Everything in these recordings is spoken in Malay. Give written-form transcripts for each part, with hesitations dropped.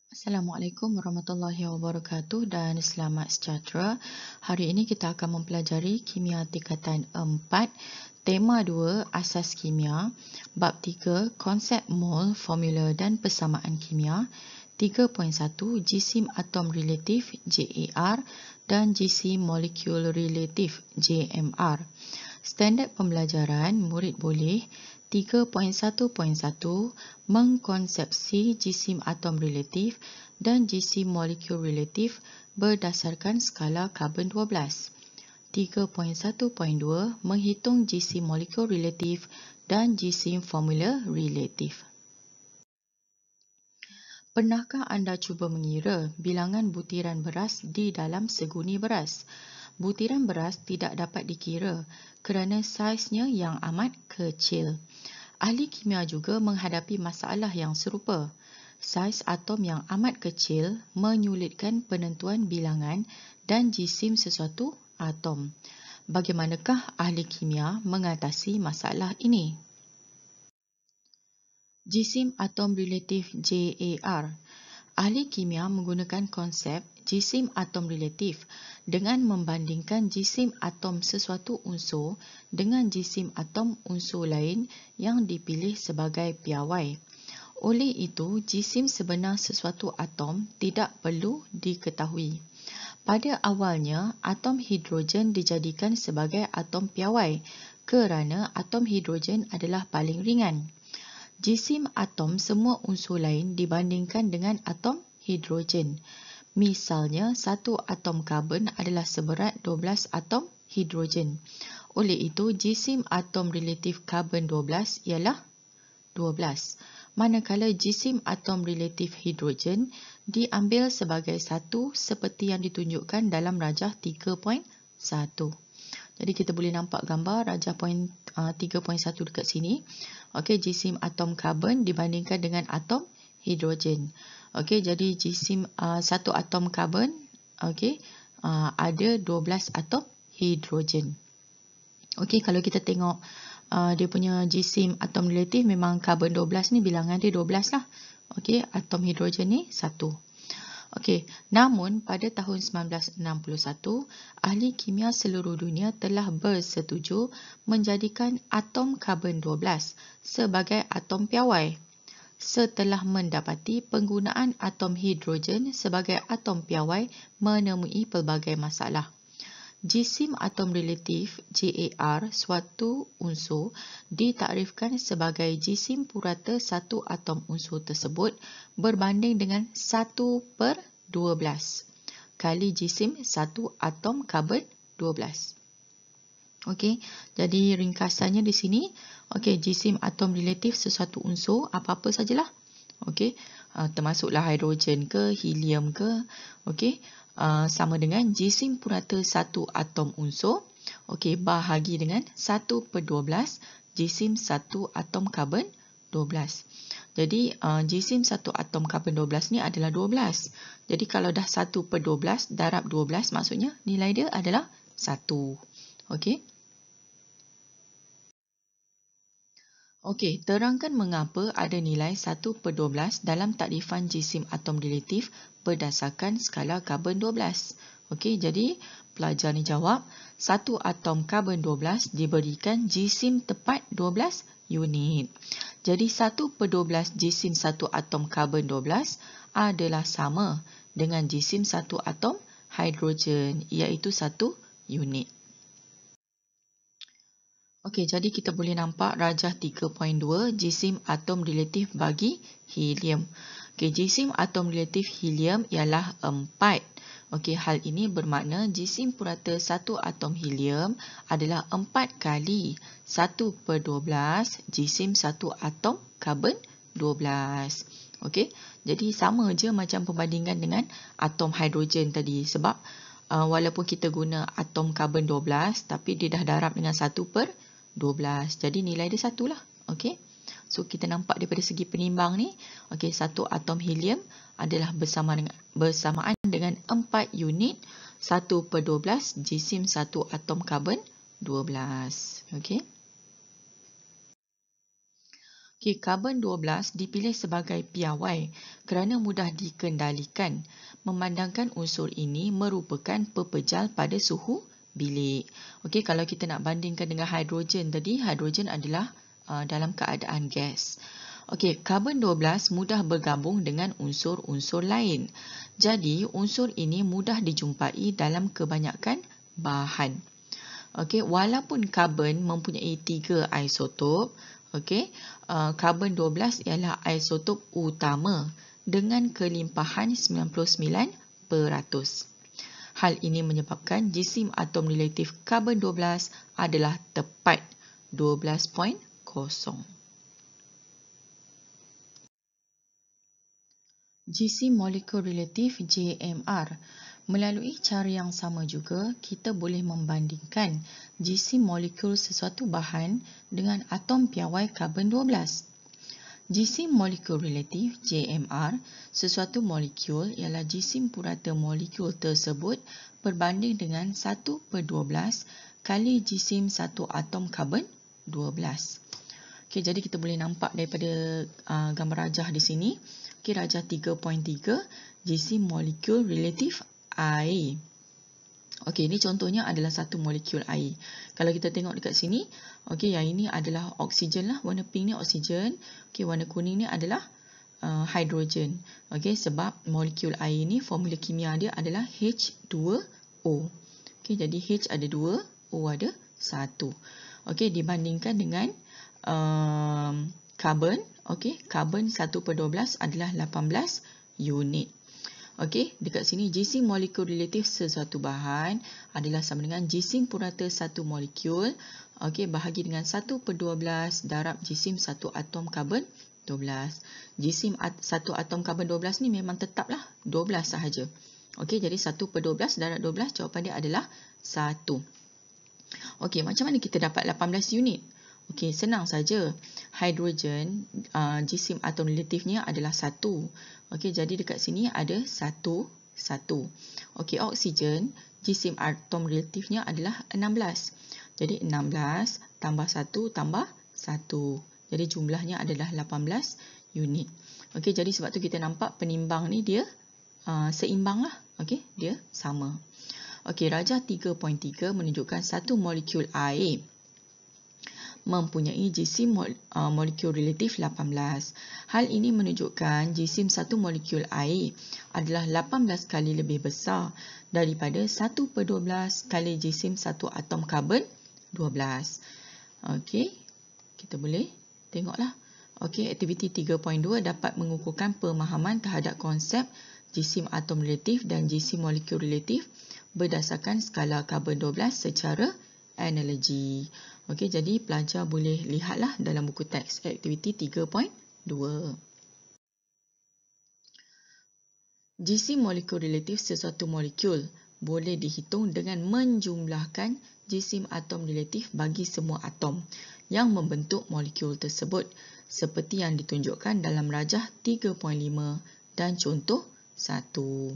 Assalamualaikum warahmatullahi wabarakatuh dan selamat sejahtera. Hari ini kita akan mempelajari Kimia Tingkatan 4, Tema 2, Asas Kimia, Bab 3, Konsep mol, formula dan persamaan kimia, 3.1, Jisim atom relatif JAR dan jisim molekul relatif JMR. Standard pembelajaran, murid boleh 3.1.1 mengkonsepsi jisim atom relatif dan jisim molekul relatif berdasarkan skala karbon 12. 3.1.2 menghitung jisim molekul relatif dan jisim formula relatif. Pernahkah anda cuba mengira bilangan butiran beras di dalam seguni beras? Butiran beras tidak dapat dikira kerana saiznya yang amat kecil. Ahli kimia juga menghadapi masalah yang serupa. Saiz atom yang amat kecil menyulitkan penentuan bilangan dan jisim sesuatu atom. Bagaimanakah ahli kimia mengatasi masalah ini? Jisim atom relatif JAR. Ahli kimia menggunakan konsep jisim atom relatif dengan membandingkan jisim atom sesuatu unsur dengan jisim atom unsur lain yang dipilih sebagai piawai. Oleh itu, jisim sebenar sesuatu atom tidak perlu diketahui. Pada awalnya, atom hidrogen dijadikan sebagai atom piawai kerana atom hidrogen adalah paling ringan. Jisim atom semua unsur lain dibandingkan dengan atom hidrogen. Misalnya, satu atom karbon adalah seberat 12 atom hidrogen. Oleh itu, jisim atom relatif karbon 12 ialah 12. Manakala jisim atom relatif hidrogen diambil sebagai 1 seperti yang ditunjukkan dalam rajah 3.1. Jadi kita boleh nampak gambar rajah 3.1 dekat sini. Okey, jisim atom karbon dibandingkan dengan atom hidrogen. Okey, jadi jisim satu atom karbon ada 12 atom hidrogen. Okey, kalau kita tengok dia punya jisim atom relatif memang karbon 12 ni bilangan dia 12 lah. Okey, atom hidrogen ni 1. Okey, namun pada tahun 1961, ahli kimia seluruh dunia telah bersetuju menjadikan atom karbon 12 sebagai atom piawai setelah mendapati penggunaan atom hidrogen sebagai atom piawai menemui pelbagai masalah. Jisim atom relatif JAR suatu unsur ditakrifkan sebagai jisim purata satu atom unsur tersebut berbanding dengan 1/12 kali jisim satu atom karbon 12. Okey, jadi ringkasannya di sini, okey, jisim atom relatif sesuatu unsur apa-apa sajalah. Okey, termasuklah hidrogen ke, helium ke, okey, sama dengan jisim purata satu atom unsur, okey, bahagi dengan 1/12 jisim satu atom karbon 12. Jadi jisim satu atom karbon 12 ni adalah 12. Jadi kalau dah 1/12 darab 12 maksudnya nilai dia adalah 1. Okey. Okey, terangkan mengapa ada nilai 1/12 dalam takrifan jisim atom relatif berdasarkan skala karbon 12. Okey, jadi pelajar ni jawab, satu atom karbon 12 diberikan jisim tepat 12 unit. Jadi 1/12 jisim satu atom karbon 12 adalah sama dengan jisim satu atom hidrogen, iaitu 1 unit. Okey, jadi kita boleh nampak rajah 3.2 jisim atom relatif bagi helium. Okey, jisim atom relatif helium ialah 4. Okey, hal ini bermakna jisim purata satu atom helium adalah 4 kali 1/12 jisim satu atom karbon 12. Okey, jadi sama je macam perbandingan dengan atom hidrogen tadi sebab walaupun kita guna atom karbon 12 tapi dia dah darab dengan 1/12. Jadi nilai dia 1 lah. Okey. So kita nampak daripada segi penimbang ni, okey, satu atom helium adalah bersamaan dengan 4 unit 1/12 jisim satu atom karbon 12. Okey. Okey, karbon 12 dipilih sebagai piawai kerana mudah dikendalikan, memandangkan unsur ini merupakan pepejal pada suhu bilik. Okey, kalau kita nak bandingkan dengan hidrogen tadi, hidrogen adalah dalam keadaan gas. Okey, karbon 12 mudah bergabung dengan unsur-unsur lain. Jadi, unsur ini mudah dijumpai dalam kebanyakan bahan. Okey, walaupun karbon mempunyai 3 isotop, okey, karbon 12 ialah isotop utama dengan kelimpahan 99%. Hal ini menyebabkan jisim atom relatif karbon 12 adalah tepat 12.0. Jisim molekul relatif JMR. Melalui cara yang sama juga, kita boleh membandingkan jisim molekul sesuatu bahan dengan atom piawai karbon 12. Jisim molekul relatif JMR, sesuatu molekul ialah jisim purata molekul tersebut berbanding dengan 1/12 kali jisim satu atom karbon 12. Okey, jadi kita boleh nampak daripada gambar rajah di sini. Okey, rajah 3.3, jisim molekul relatif air. Okey, ini contohnya adalah satu molekul air. Kalau kita tengok dekat sini, okey, yang ini adalah oksigen lah. Warna pink ni oksigen. Okey, warna kuning ni adalah hidrogen. Okey, sebab molekul air ni formula kimia dia adalah H2O. Okey, jadi H ada 2, O ada 1. Okey, dibandingkan dengan karbon, okey, karbon 1/12 adalah 18 unit. Okey, dekat sini jisim molekul relatif sesuatu bahan adalah sama dengan jisim purata satu molekul, okey, bahagi dengan 1/12 darab jisim satu atom karbon 12. Jisim satu atom karbon 12 ni memang tetaplah 12 sahaja. Okey, jadi 1/12 darab 12, jawapan dia adalah 1. Okey, macam mana kita dapat 18 unit? Okey, senang saja. Hidrogen, jisim atom relatifnya adalah 1. Okey, jadi dekat sini ada 1. Okey, oksigen, jisim atom relatifnya adalah 16. Jadi 16 tambah 1 tambah 1. Jadi jumlahnya adalah 18 unit. Okey, jadi sebab tu kita nampak penimbang ni dia seimbang lah. Okey, dia sama. Okey, rajah 3.3 menunjukkan satu molekul air mempunyai jisim molekul relatif 18. Hal ini menunjukkan jisim satu molekul air adalah 18 kali lebih besar daripada 1/12 kali jisim satu atom karbon 12. Okey, kita boleh tengoklah. Okey, aktiviti 3.2 dapat mengukuhkan pemahaman terhadap konsep jisim atom relatif dan jisim molekul relatif berdasarkan skala karbon 12 secara analogi. Okey, jadi pelajar boleh lihatlah dalam buku teks aktiviti 3.2. Jisim molekul relatif sesuatu molekul boleh dihitung dengan menjumlahkan jisim atom relatif bagi semua atom yang membentuk molekul tersebut seperti yang ditunjukkan dalam rajah 3.5 dan contoh 1.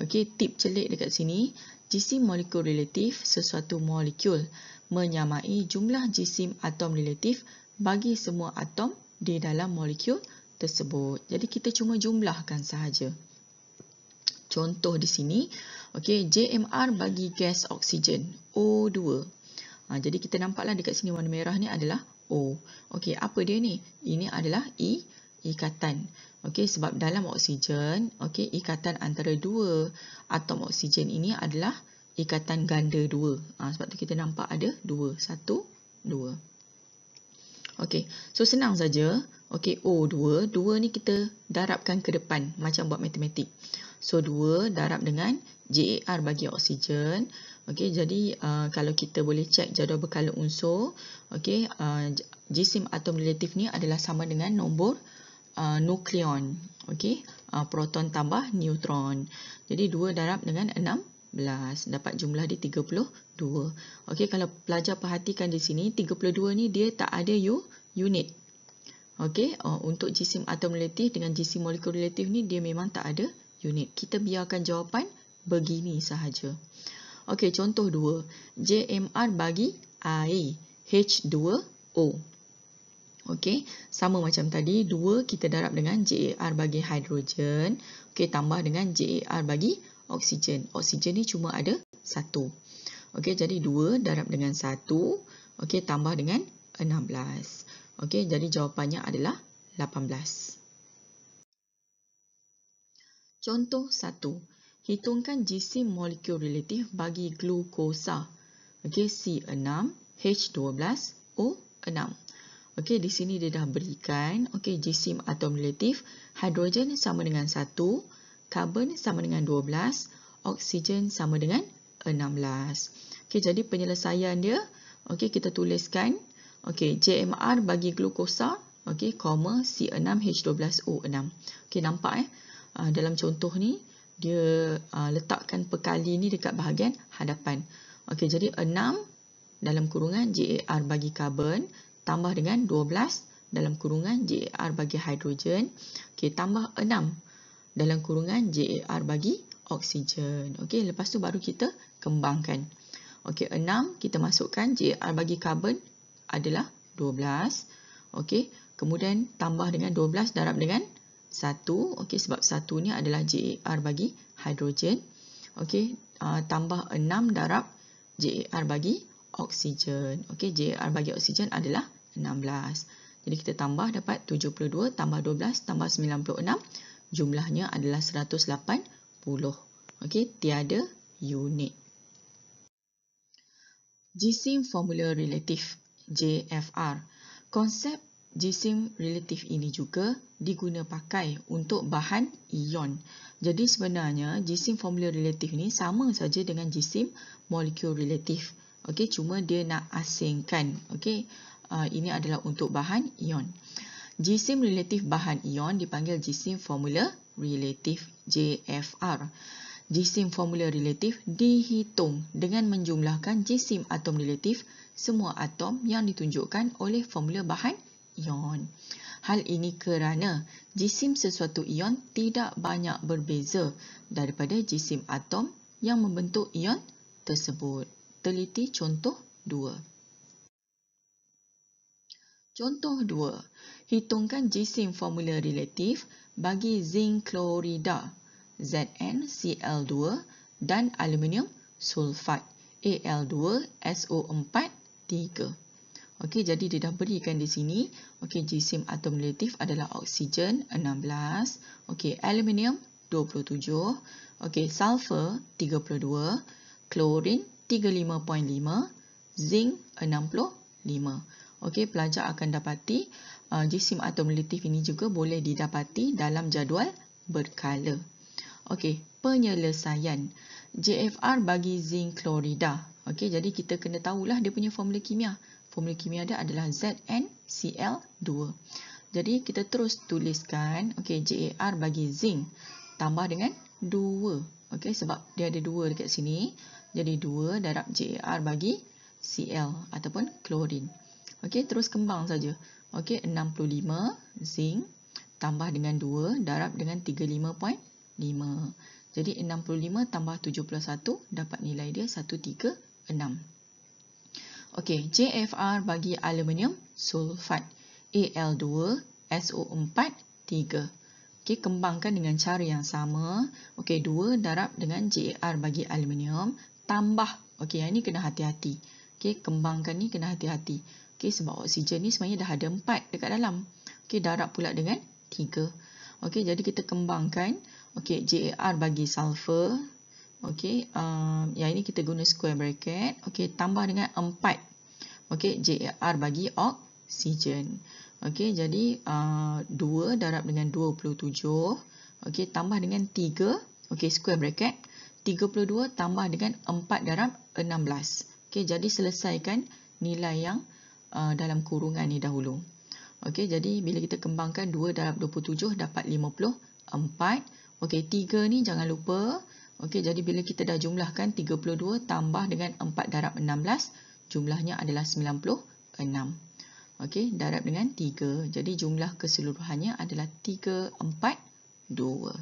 Okey, tip celik dekat sini, jisim molekul relatif sesuatu molekul menyamai jumlah jisim atom relatif bagi semua atom di dalam molekul tersebut. Jadi kita cuma jumlahkan sahaja. Contoh di sini, okey, JMR bagi gas oksigen O2. Jadi kita nampaklah dekat sini warna merah ni adalah O. Okey, apa dia ni? Ini adalah ikatan. Okey, sebab dalam oksigen, okey, ikatan antara dua atom oksigen ini adalah ikatan ganda 2. Sebab tu kita nampak ada 2. 1, 2. Okey, so senang saja. Okey, O2. 2 ni kita darabkan ke depan macam buat matematik. So 2 darab dengan JAR bagi oksigen. Okey, jadi kalau kita boleh cek jadual berkala unsur, okey, jisim atom relatif ni adalah sama dengan nombor nukleon. Okey, proton tambah neutron. Jadi 2 darab dengan 16, dapat jumlah dia 32. Okey, kalau pelajar perhatikan di sini, 32 ni dia tak ada unit. Okey, untuk jisim atom relatif dengan jisim molekul relatif ni dia memang tak ada unit. Kita biarkan jawapan begini sahaja. Okey, contoh 2. JMR bagi air H2O. Okey, sama macam tadi, 2 kita darab dengan JAR bagi hidrogen. Okey, tambah dengan JAR bagi oksigen. Oksigen ni cuma ada 1. Okey, jadi 2 darab dengan 1. Okey, tambah dengan 16. Okey, jadi jawapannya adalah 18. Contoh 1. Hitungkan jisim molekul relatif bagi glukosa. Okey, C6H12O6. Okey, di sini dia dah berikan, okey, jisim atom relatif, hidrogen sama dengan 1, karbon sama dengan 12, oksigen sama dengan 16. Okey, jadi penyelesaian dia, okey, kita tuliskan, okey, JMR bagi glukosa, okey, koma C6H12O6. Okey, nampak dalam contoh ni, dia letakkan pekali ni dekat bahagian hadapan. Okey, jadi 6 dalam kurungan JAR bagi karbon, tambah dengan 12 dalam kurungan JAR bagi hidrogen. Okey, tambah 6 dalam kurungan JAR bagi oksigen. Okey, lepas tu baru kita kembangkan. Okey, 6 kita masukkan JAR bagi karbon adalah 12. Okey, kemudian tambah dengan 12 darab dengan 1. Okey, sebab 1 ni adalah JAR bagi hidrogen. Okey, tambah 6 darab JAR bagi oksigen. Okey, JAR bagi oksigen adalah 16. Jadi kita tambah dapat 72 tambah 12 tambah 96. Jumlahnya adalah 180. Okey, tiada unit. Jisim formula relatif JFR. Konsep jisim relatif ini juga diguna pakai untuk bahan ion. Jadi sebenarnya jisim formula relatif ni sama saja dengan jisim molekul relatif. Okey, cuma dia nak asingkan. Okey, ini adalah untuk bahan ion. Jisim relatif bahan ion dipanggil jisim formula relatif JFR. Jisim formula relatif dihitung dengan menjumlahkan jisim atom relatif semua atom yang ditunjukkan oleh formula bahan ion. Hal ini kerana jisim sesuatu ion tidak banyak berbeza daripada jisim atom yang membentuk ion tersebut. Teliti contoh 2. Contoh 2. Hitungkan jisim formula relatif bagi zinc klorida ZnCl2 dan aluminium sulfat Al2SO4 3. Okey, jadi dia dah berikan di sini. Okey, jisim atom relatif adalah oksigen 16, okey, aluminium 27, okey, sulfur 32, klorin 35.5, zinc 65. Okey, pelajar akan dapati jisim atom relatif ini juga boleh didapati dalam jadual berkala. Okey, penyelesaian. JFR bagi zinc klorida. Okey, jadi kita kena tahulah dia punya formula kimia. Formula kimia dia adalah ZnCl2. Jadi kita terus tuliskan, okey, JAR bagi zinc tambah dengan 2. Okey, sebab dia ada 2 dekat sini. Jadi 2 darab JAR bagi Cl ataupun klorin. Okey, terus kembang saja. Okey, 65 zinc tambah dengan 2 darab dengan 35.5. Jadi 65 tambah 71 dapat nilai dia 136. Okey, JFR bagi aluminium sulfat Al2SO4 3. Okey, kembangkan dengan cara yang sama. Okey, 2 darab dengan JAR bagi aluminium tambah. Okey, yang ni kena hati-hati. Okey, kembangkan ni kena hati-hati. Okey, sebab oksigen ni sebenarnya dah ada 4 dekat dalam. Okey, darab pula dengan 3. Okey, jadi kita kembangkan. Okey, JAR bagi sulfur. Okey, yang ini kita guna square bracket. Okey, tambah dengan 4. Okey, JAR bagi oksigen. Okey, jadi 2 darab dengan 27. Okey, tambah dengan 3. Okey, square bracket. 32 tambah dengan 4 darab 16. Okey, jadi selesaikan nilai yang dalam kurungan ni dahulu. Okey, jadi bila kita kembangkan 2 darab 27 dapat 54. Okey, 3 ni jangan lupa. Okey, jadi bila kita dah jumlahkan 32 tambah dengan 4 darab 16, jumlahnya adalah 96. Okey, darab dengan 3. Jadi jumlah keseluruhannya adalah 342.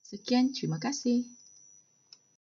Sekian, terima kasih.